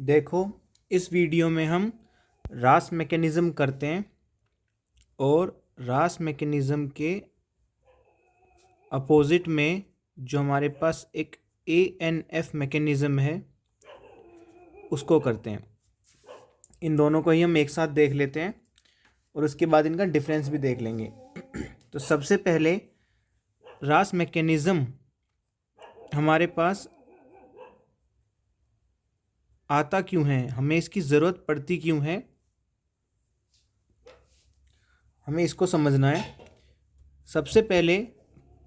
देखो, इस वीडियो में हम रास मैकेनिज़्म करते हैं और रास मैकेनिज़्म के अपोजिट में जो हमारे पास एक ANF मैकेनिज़्म है उसको करते हैं। इन दोनों को ही हम एक साथ देख लेते हैं और उसके बाद इनका डिफरेंस भी देख लेंगे। तो सबसे पहले रास मैकेनिज़्म हमारे पास आता क्यों है, हमें इसकी ज़रूरत पड़ती क्यों है, हमें इसको समझना है। सबसे पहले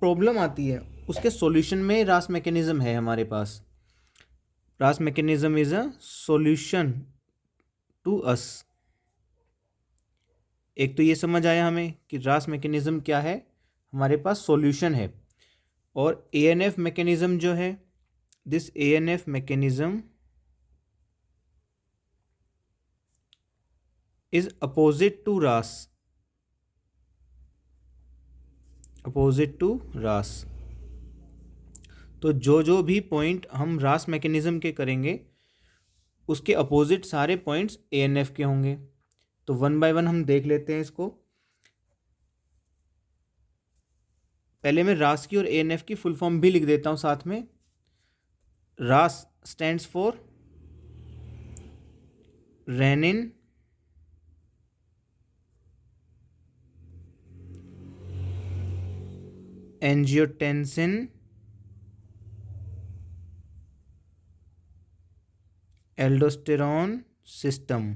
प्रॉब्लम आती है, उसके सॉल्यूशन में रास मैकेनिज़्म है हमारे पास। RAS mechanism is a solution to us. एक तो ये समझ आया हमें कि रास मैकेनिज़्म क्या है, हमारे पास सॉल्यूशन है। और ANF मैकेनिज़्म जो है, this ANF mechanism is opposite to RAS, opposite to RAS. तो जो भी पॉइंट हम रास मैकेनिज़्म के करेंगे उसके अपोजिट सारे पॉइंट्स ANF के होंगे। तो वन बाय वन हम देख लेते हैं इसको। पहले मैं रास की और ANF की फुल फॉर्म भी लिख देता हूँ साथ में। रास stands for rennin angiotensin aldosterone system.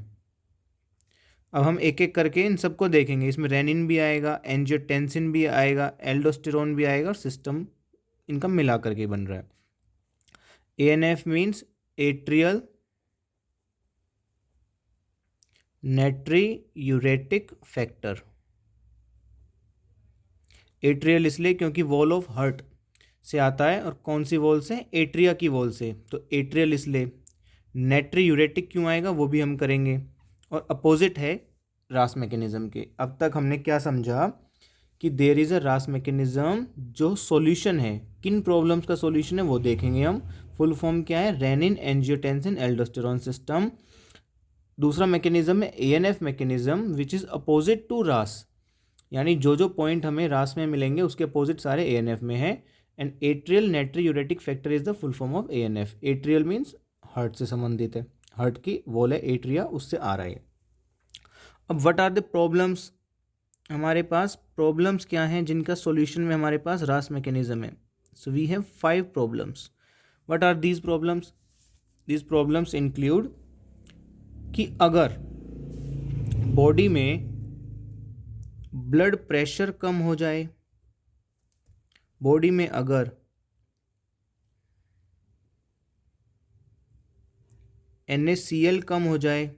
अब हम एक एक करके इन सबको देखेंगे। इसमें रेनिन भी आएगा, एंजियोटेंसिन भी आएगा, एल्डोस्टेरॉन भी आएगा और सिस्टम इनका मिला करके बन रहा है। ANF means atrial natriuretic factor. Atrial इसलिए क्योंकि वॉल ऑफ हार्ट से आता है, और कौन सी वॉल से? एट्रिया की वॉल से। तो एट्रियल इसलिए। नाइट्रियूरेटिक क्यों आएगा वो भी हम करेंगे। और अपोजिट है रास मैकेनिज़्म के। अब तक हमने क्या समझा कि देयर इज़ अ रास मैकेनिज़्म जो सॉल्यूशन है। किन प्रॉब्लम्स का सॉल्यूशन है वो देखेंगे हम। फुल फॉर्म क्या है? Renin angiotensin aldosterone system. दूसरा मैकेनिज़्म है ANF mechanism which is opposite to RAS, यानी जो पॉइंट हमें रास में मिलेंगे उसके अपोजिट सारे ANF में है। And atrial natriuretic factor is the full form of ANF। Atrial means heart से संबंधित है, हार्ट की वॉल है एट्रिया, उससे आ रहा है। अब व्हाट आर द प्रॉब्लम्स? हमारे पास प्रॉब्लम्स क्या हैं जिनका सॉल्यूशन में हमारे पास रास मैकेनिज्म है? So we have 5 problems. What are these problems? These problems include कि अगर बॉडी में ब्लड प्रेशर कम हो जाए, बॉडी में अगर NaCl कम हो जाए,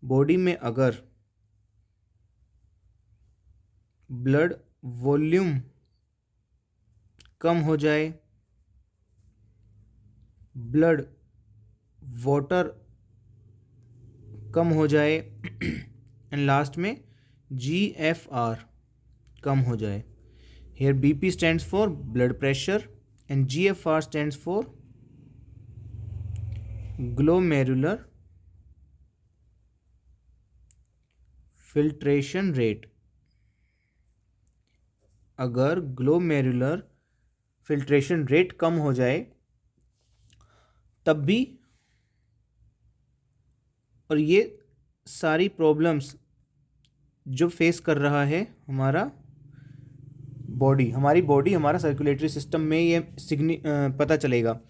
बॉडी में अगर ब्लड वॉल्यूम कम हो जाए, ब्लड वाटर कम हो जाए एंड लास्ट में GFR कम हो जाए। Here BP stands for blood pressure and GFR stands for glomerular filtration rate। अगर ग्लोमेरुलर फिल्ट्रेशन रेट कम हो जाए तब भी, और ये सारी प्रॉब्लम्स जो फेस कर रहा है हमारा बॉडी, हमारी बॉडी, हमारा सर्कुलेटरी सिस्टम में ये पता चलेगा।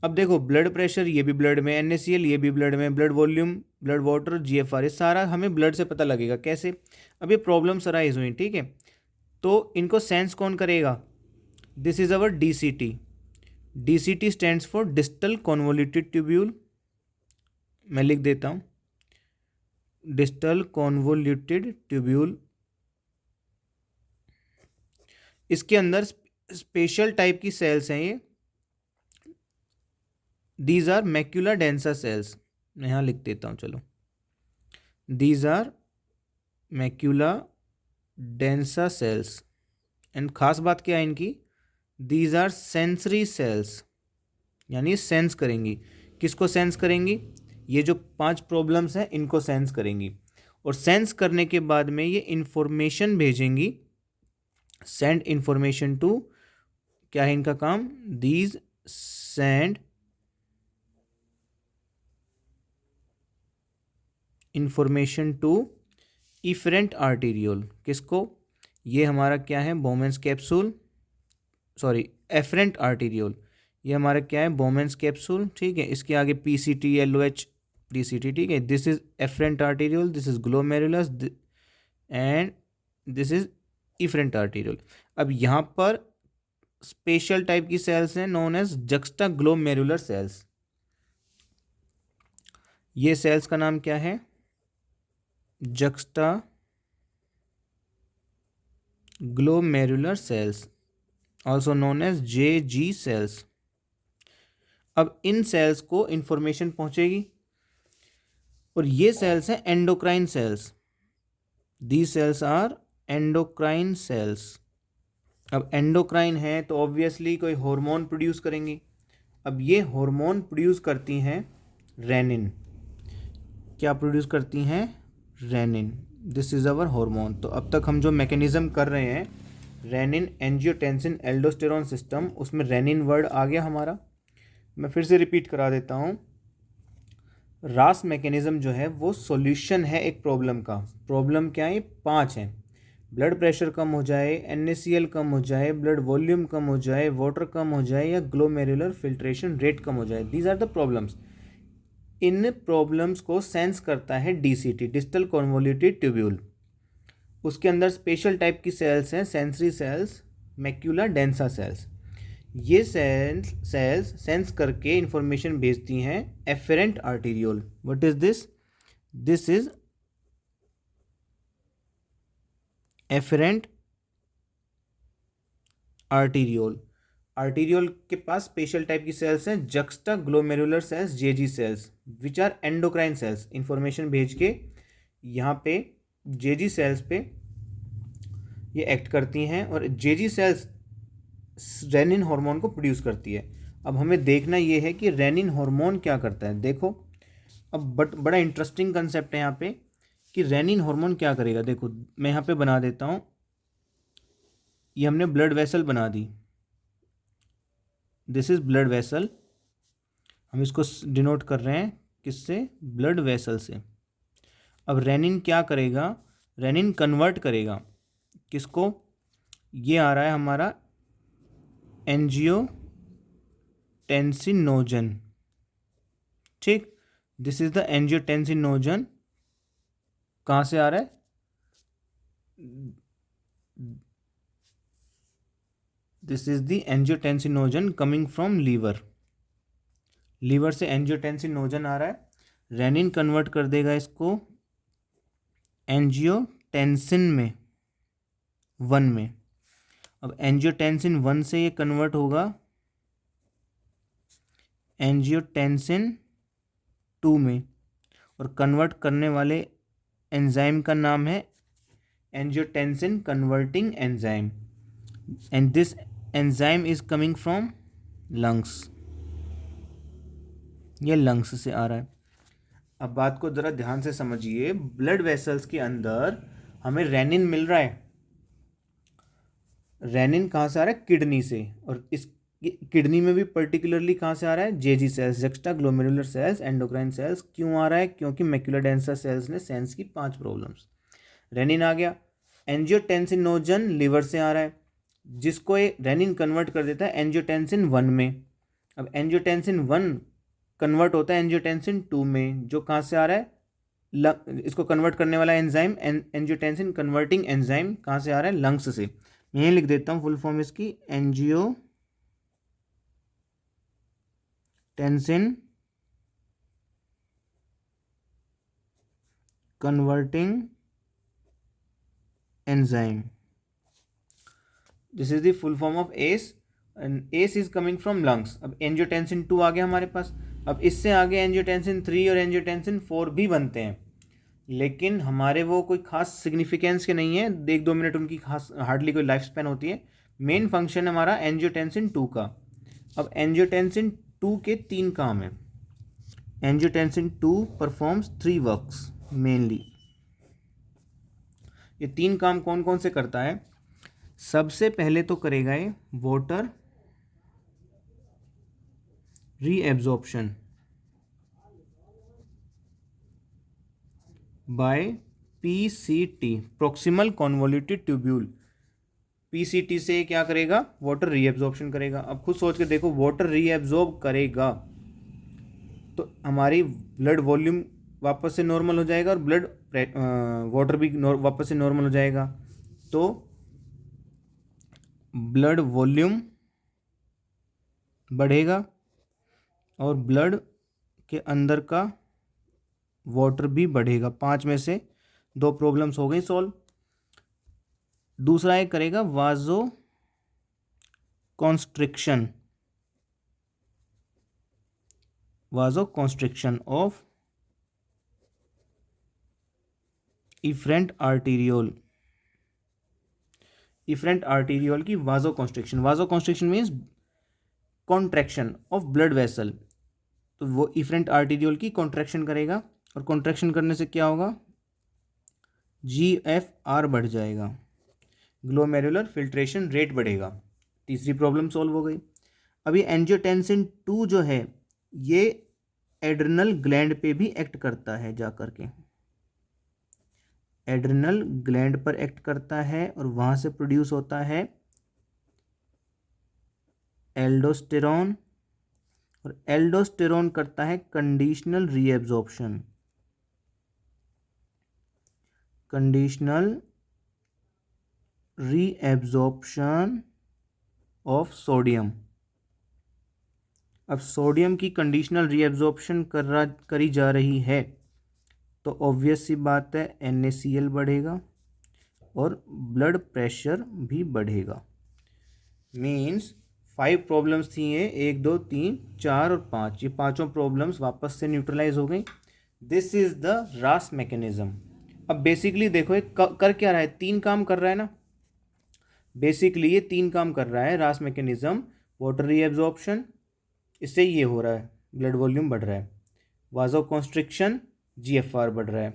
अब देखो, ब्लड प्रेशर ये भी ब्लड में, NaCl ये भी ब्लड में, blood volume, blood water, GFR ये सारा हमें ब्लड से पता लगेगा। कैसे? अब ये प्रॉब्लम्स अराइज हुई, ठीक है, तो इनको सेंस कौन करेगा? This is our DCT। DCT stands for distal convoluted tubule. मैं लिख देता हूँ, डिस्टल कॉन्वोल्यूटेड ट्यूब्यूल। इसके अंदर स्पेशल टाइप की सेल्स हैं ये। These are macula densa cells. मैं यहाँ लिख देता हूँ, चलो। These are macula densa cells. And खास बात क्या है इनकी? दीज आर सेंसरी सेल्स, यानी सेंस करेंगी। किसको सेंस करेंगी? ये जो 5 प्रॉब्लम्स हैं इनको सेंस करेंगी और सेंस करने के बाद में ये इंफॉर्मेशन भेजेंगी, सेंड इंफॉर्मेशन टू, क्या है इनका काम, these send information to efferent arteriole. किसको, ये हमारा क्या है, Bowman's capsule, sorry afferent arteriole, ये हमारा क्या है, बोमेंस कैप्सूल, ठीक है। इसके आगे PCT, LOH, DCT, ठीक है। This is afferent arteriole, this is glomerulus and this is efferent arteriole. अब यहाँ पर स्पेशल टाइप की सेल्स हैं known as juxta glomerular cells. ये सेल्स का नाम क्या है, juxta glomerular cells, also known as JG cells. अब इन सेल्स को इंफॉर्मेशन पहुंचेगी और ये सेल्स हैं endocrine cells, these cells are endocrine cells. अब एंडोक्राइन है तो ऑब्वियसली कोई हार्मोन प्रोड्यूस करेंगी। अब ये हार्मोन प्रोड्यूस करती हैं रेनिन, क्या प्रोड्यूस करती हैं, renin, this is our hormone. तो अब तक हम जो मैकेनिज्म कर रहे हैं, रेनिन, एंजियोटेंसिन, एल्डोस्टेरॉन सिस्टम, उसमें रेनिन वर्ड आ गया हमारा। मैं फिर से रिपीट करा देता हूँ, रास मैकेनिज्म जो है वो सॉल्यूशन है एक प्रॉब्लम का। प्रॉब्लम क्या है, 5 हैं, ब्लड प्रेशर कम हो जाए, NaCl कम हो जाए, ब्लड वॉल्यूम कम हो जाए, वाटर कम हो जाए या ग्लोमेरुलर फिल्ट्रेशन रेट कम हो जाए, दीज आर द प्रॉब्लम्स। इन प्रॉब्लम्स को सेंस करता है DCT, डिस्टल कॉन्वोल्यूटेड ट्यूब्यूल। उसके अंदर स्पेशल टाइप की सेल्स हैं, sensory cells, macula densa cells. ये सेल्स सेंस करके इंफॉर्मेशन भेजती हैं afferent arteriole. What is this, this is afferent arteriole. Arteriole के पास स्पेशल टाइप की सेल्स हैं, juxta glomerular cells, JG cells, which are endocrine cells. Information भेज के यहाँ पे JG सेल्स पे ये एक्ट करती हैं और JG सेल्स रेनिन हार्मोन को प्रोड्यूस करती है। अब हमें देखना ये है कि रेनिन हार्मोन क्या करता है। देखो अब बड़ा इंटरेस्टिंग कंसेप्ट है यहाँ पे कि रेनिन हार्मोन क्या करेगा। देखो मैं यहाँ पे बना देता हूँ, ये हमने ब्लड वेसल बना दी, दिस इज ब्लड वेसल, हम इसको डिनोट कर रहे हैं किससे, ब्लड वेसल से। अब रेनिन क्या करेगा, रेनिन कन्वर्ट करेगा किसको, ये आ रहा है हमारा एंजियोटेंसिनोजन, ठीक, दिस इज द एंजियोटेंसिनोजन। कहाँ से आ रहा है, this is the angiotensinogen coming from liver, liver से एंजियोटेंसिनोजन आ रहा है। रेनिन कन्वर्ट कर देगा इसको एंजियोटेंसिन में 1 में। अब एंजियोटेंसिन 1 से ये कन्वर्ट होगा एंजियोटेंसिन 2 में, और कन्वर्ट करने वाले एंजाइम का नाम है angiotensin converting enzyme, and this enzyme is coming from lungs, ये लंग्स से आ रहा है। अब बात को ज़रा ध्यान से समझिए, ब्लड वेसल्स के अंदर हमें रेनिन मिल रहा है, रेनिन कहाँ से आ रहा है, किडनी से, और इस किडनी में भी पर्टिकुलरली कहाँ से आ रहा है, JG cells, juxta glomerular cells, endocrine cells. क्यों आ रहा है, क्योंकि मैक्यूला डेंसा सेल्स ने सेंस की 5 प्रॉब्लम्स। रेनिन आ गया, एंजियोटेंसिनोजन लीवर से आ रहा है, जिसको ये रेनिन कन्वर्ट कर देता है एंजियोटेंसिन 1 में। अब एंजियोटेंसिन 1 कन्वर्ट होता है एंजियोटेंसिन 2 में, जो कहाँ से आ रहा है, इसको कन्वर्ट करने वाला एंजाइम एंजियोटेंसिन कन्वर्टिंग एंजाइम कहाँ से आ रहा है, लंग्स से। मैं यही लिख देता हूँ फुल फॉर्म इसकी, angiotensin converting enzyme, this is the full form of S, and S is coming from lungs. अब एंजियोटेंसिन 2 आ गया हमारे पास। अब इससे आगे एंजियोटेंसिन 3 और एंजियोटेंसिन 4 भी बनते हैं, लेकिन हमारे वो कोई खास सिग्निफिकेंस के नहीं है, 1-2 मिनट उनकी खास हार्डली कोई लाइफ स्पैन होती है। मेन फंक्शन है हमारा एंजियोटेंसिन 2 का। अब एंजियोटेंसिन 2 के 3 काम हैं। Angiotensin 2 performs 3 works mainly. ये 3 काम कौन कौन से करता है? सबसे पहले तो करेगा ये water reabsorption by PCT, proximal convoluted tubule. PCT से क्या करेगा? वाटर रीएब्जॉर्प्शन करेगा। अब खुद सोच के देखो, वाटर रीएब्जॉर्ब करेगा तो हमारी ब्लड वॉल्यूम वापस से नॉर्मल हो जाएगा और ब्लड वाटर भी वापस से नॉर्मल हो जाएगा। तो ब्लड वॉल्यूम बढ़ेगा और ब्लड के अंदर का वाटर भी बढ़ेगा। 5 में से 2 प्रॉब्लम्स हो गई सॉल्व। दूसरा एक करेगा vasoconstriction, vasoconstriction of efferent arteriole, efferent arteriole की vasoconstriction. Vasoconstriction means contraction of blood vessel. तो वो इफरेंट आर्टीरियोल की कॉन्ट्रैक्शन करेगा और कॉन्ट्रैक्शन करने से क्या होगा? GFR बढ़ जाएगा, ग्लोमेरुलर फिल्ट्रेशन रेट बढ़ेगा। तीसरी प्रॉब्लम सॉल्व हो गई। अभी एंजियोटेंसिन 2 जो है ये एड्रिनल ग्लैंड पे भी एक्ट करता है, जा करके एड्रिनल ग्लैंड पर एक्ट करता है और वहाँ से प्रोड्यूस होता है एल्डोस्टेरॉन, और एल्डोस्टेरॉन करता है conditional reabsorption, conditional reabsorption of sodium. अब सोडियम की कंडीशनल रीएब्जॉर्प्शन करी जा रही है तो ऑब्वियस सी बात है NaCl बढ़ेगा और ब्लड प्रेशर भी बढ़ेगा। मीन्स 5 प्रॉब्लम्स थी ये, 1 2 3 4 और 5, ये पांचों प्रॉब्लम्स वापस से न्यूट्रलाइज हो गई। दिस इज द रास मैकेनिज्म। अब बेसिकली देखो ये कर क्या रहा है? 3 काम कर रहा है ना। बेसिकली ये 3 काम कर रहा है रास मैकेनिज्म। वाटर रीएब्जॉर्प्शन, इससे ये हो रहा है, ब्लड वॉल्यूम बढ़ रहा है। वाजो कॉन्स्ट्रिक्शन, GFR बढ़ रहा है।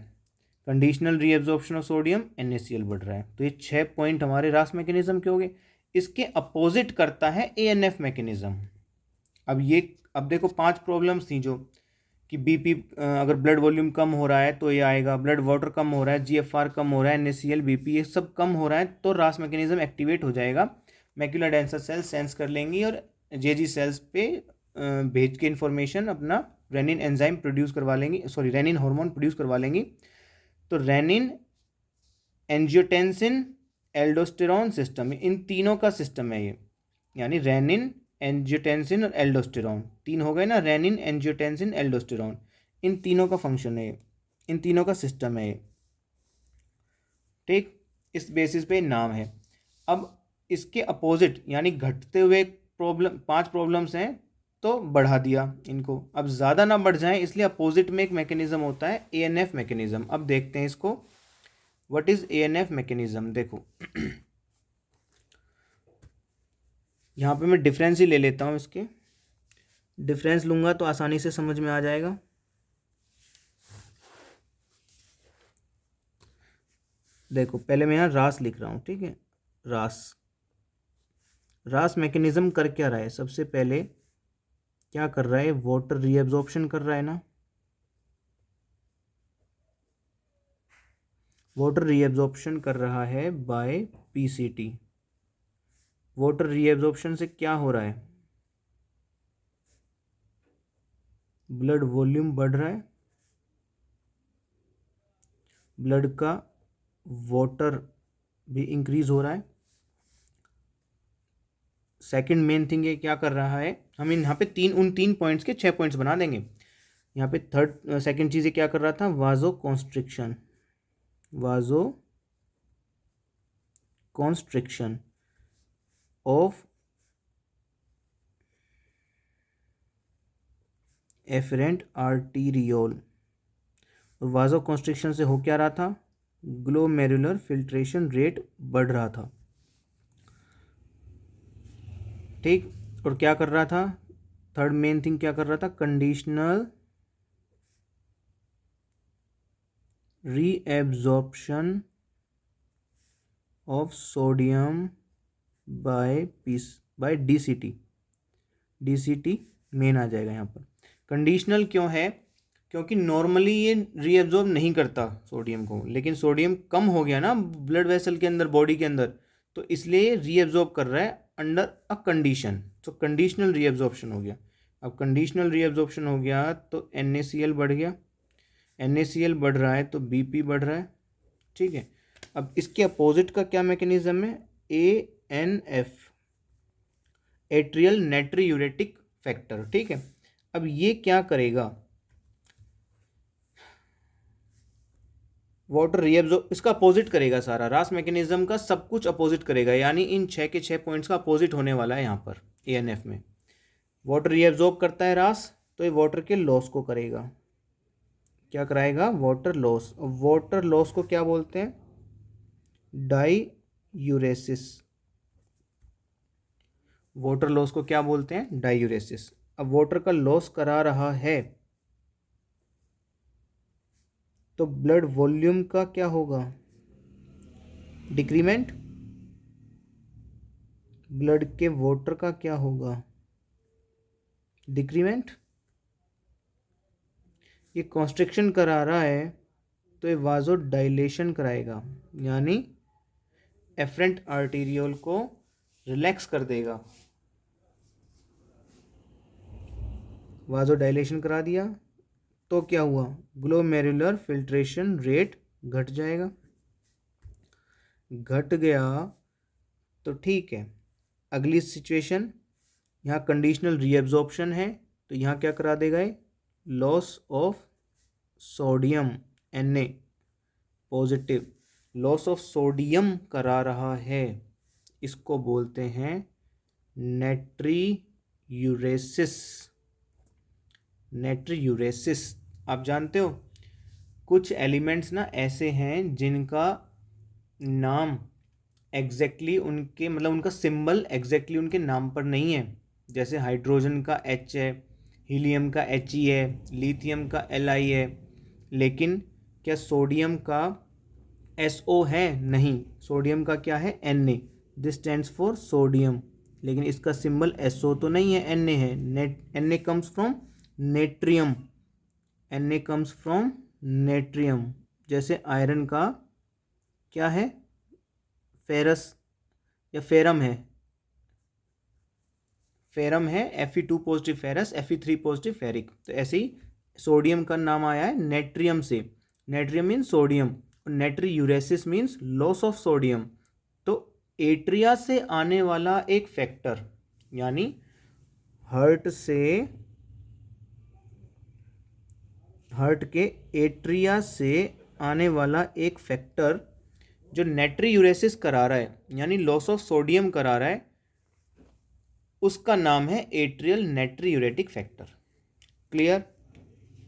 Conditional reabsorption of sodium, NaCl बढ़ रहा है। तो ये 6 पॉइंट हमारे रास मैकेनिज्म के हो गए। इसके अपोजिट करता है ANF मैकेनिज्म। अब देखो 5 प्रॉब्लम्स थी जो कि BP, अगर ब्लड वॉल्यूम कम हो रहा है तो ये आएगा, ब्लड वाटर कम हो रहा है, GFR कम हो रहा है, NaCl BP ये सब कम हो रहा है तो रास मैकेनिज्म एक्टिवेट हो जाएगा। मैक्यूलर डेंसर सेल्स सेंस कर लेंगी और JG सेल्स पे भेज के इन्फॉर्मेशन अपना रेनिन एंजाइम प्रोड्यूस करवा लेंगी, सॉरी रेनिन हार्मोन प्रोड्यूस करवा लेंगी। तो रेनिन, एंजियोटेंसिन, एल्डोस्टेरॉन सिस्टम, इन तीनों का सिस्टम है ये, यानी रेनिन, एंजियोटेंसिन और एल्डोस्टेरॉन। 3 हो गए ना, रेनिन, एंजियोटेंसिन, एल्डोस्टेरॉन, इन तीनों का फंक्शन है ये, इन तीनों का सिस्टम है ये। ठीक, इस बेसिस पे नाम है। अब इसके अपोजिट यानी घटते हुए 5 प्रॉब्लम्स हैं तो बढ़ा दिया इनको, अब ज़्यादा ना बढ़ जाएं इसलिए अपोजिट में एक मैकेनिज्म होता है ANF मैकेनिज्म। अब देखते हैं इसको, व्हाट इज ANF मैकेनिज्म। देखो यहाँ पे मैं डिफरेंस ही ले लेता हूँ, इसके डिफरेंस लूँगा तो आसानी से समझ में आ जाएगा। देखो पहले मैं यहाँ रास लिख रहा हूँ, ठीक है। रास मैकेनिज्म कर क्या रहा है? सबसे पहले क्या कर रहा है? वाटर रीएब्जॉर्प्शन कर रहा है ना। वाटर रीएब्जॉर्प्शन कर रहा है बाय PCT। वाटर रीएब्जॉर्प्शन से क्या हो रहा है? ब्लड वॉल्यूम बढ़ रहा है, ब्लड का वाटर भी इंक्रीज हो रहा है। सेकंड मेन थिंग ये क्या कर रहा है, हम यहाँ पे उन तीन पॉइंट्स के 6 पॉइंट्स बना देंगे। यहाँ पे सेकंड चीज़ ये क्या कर रहा था? Vasoconstriction, vasoconstriction of efferent arteriole. और वाजो कॉन्स्ट्रिक्शन से हो क्या रहा था? ग्लोमेरुलर फिल्ट्रेशन रेट बढ़ रहा था। ठीक, और क्या कर रहा था? थर्ड मेन थिंग क्या कर रहा था? Conditional reabsorption of sodium by DCT. DCT मेन आ जाएगा यहाँ पर। कंडीशनल क्यों है? क्योंकि नॉर्मली ये रीएब्जॉर्ब नहीं करता सोडियम को, लेकिन सोडियम कम हो गया ना ब्लड वेसल के अंदर, बॉडी के अंदर, तो इसलिए रीएब्जॉर्ब कर रहा है अंडर अ कंडीशन। तो कंडीशनल रीएब्जॉर्प्शन हो गया। अब कंडीशनल रीएब्जॉर्प्शन हो गया तो NaCl बढ़ गया, NaCl बढ़ रहा है तो BP बढ़ रहा है, ठीक है। अब इसके अपोजिट का क्या मैकेनिज्म है? ANF, एट्रियल नाइट्रियूरेटिक फैक्टर, ठीक है। अब ये क्या करेगा? वाटर रीएब्जॉर्ब, इसका अपोजिट करेगा सारा, रास मैकेनिज्म का सब कुछ अपोजिट करेगा, यानी इन 6 के 6 पॉइंट्स का अपोजिट होने वाला है यहाँ पर ANF में। वाटर रीएब्जॉर्ब करता है रास, तो ये वाटर के लॉस को करेगा। क्या कराएगा? Water loss. और वाटर लॉस को क्या बोलते हैं? डाईयूरेसिस। वाटर लॉस को क्या बोलते हैं? डाईयूरेसिस। अब वाटर का लॉस करा रहा है तो ब्लड वॉल्यूम का क्या होगा? डिक्रीमेंट। ब्लड के वाटर का क्या होगा? डिक्रीमेंट। ये कॉन्स्ट्रिक्शन करा रहा है तो ये वाजो डायलेशन कराएगा, यानी एफरेंट आर्टीरियोल को रिलैक्स कर देगा। वाजो डायलेशन करा दिया तो क्या हुआ? ग्लोमेरुलर फिल्ट्रेशन रेट घट जाएगा। घट गया तो ठीक है। अगली सिचुएशन, यहाँ कंडीशनल रीएब्जॉर्प्शन है तो यहाँ क्या करा देगा? ये loss of sodium, Na positive, loss of sodium करा रहा है, इसको बोलते हैं नाइट्रियूरेसिस। नाइट्रियूरेसिस आप जानते हो, कुछ एलिमेंट्स ना ऐसे हैं जिनका नाम एग्जैक्टली उनके, मतलब उनका सिंबल एग्जैक्टली उनके नाम पर नहीं है। जैसे हाइड्रोजन का H है, हीलियम का He है, लिथियम का Li है, लेकिन क्या सोडियम का SO है? नहीं। सोडियम का क्या है? Na। This stands for sodium, लेकिन इसका सिंबल SO तो नहीं है, Na है। Na comes from natrium, Na comes from natrium. जैसे आयरन का क्या है? फेरस या फेरम है, फेरम है, Fe2 positive ferrous, Fe3 positive ferric. तो ऐसे ही सोडियम का नाम आया है नेट्रियम से। नेट्रियम मीन्स सोडियम, और नाइट्रियूरेसिस मीन्स लॉस ऑफ सोडियम। तो एट्रिया से आने वाला एक फैक्टर, यानी हार्ट के एट्रिया से आने वाला एक फैक्टर जो नाइट्रियूरेसिस करा रहा है, यानी लॉस ऑफ सोडियम करा रहा है, उसका नाम है एट्रियल नाइट्रियूरेटिक फैक्टर। क्लियर?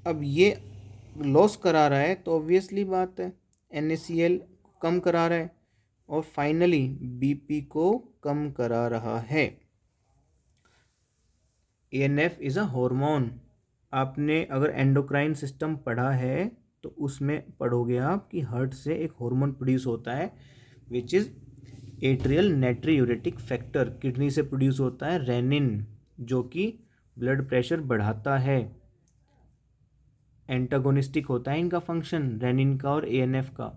अब ये लॉस करा रहा है तो ऑब्वियसली बात है NaCl कम करा रहा है, और फाइनली BP को कम करा रहा है। ANF is a hormone. आपने अगर एंडोक्राइन सिस्टम पढ़ा है तो उसमें पढ़ोगे आप कि हार्ट से एक हार्मोन प्रोड्यूस होता है which is atrial natriuretic factor. Kidney से प्रोड्यूस होता है रेनिन, जो कि ब्लड प्रेशर बढ़ाता है। एंटागोनिस्टिक होता है इनका फंक्शन, रेनिन का और ANF का।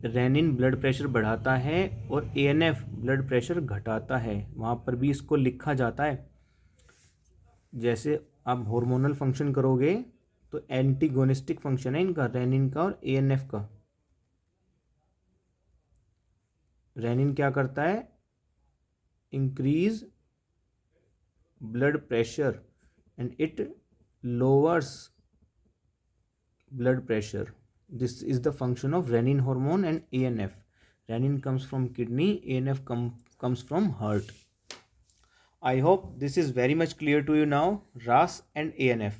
रेनिन ब्लड प्रेशर बढ़ाता है और ANF ब्लड प्रेशर घटाता है। वहाँ पर भी इसको लिखा जाता है। जैसे आप हार्मोनल फंक्शन करोगे तो एंटीगोनिस्टिक फंक्शन है इनका, रेनिन का और ANF का। रेनिन क्या करता है? Increase blood pressure and it lowers blood pressure. This is the function of renin hormone and ANF. Renin comes from kidney, ANF comes from heart. I hope this is very much clear to you now, RAS and ANF.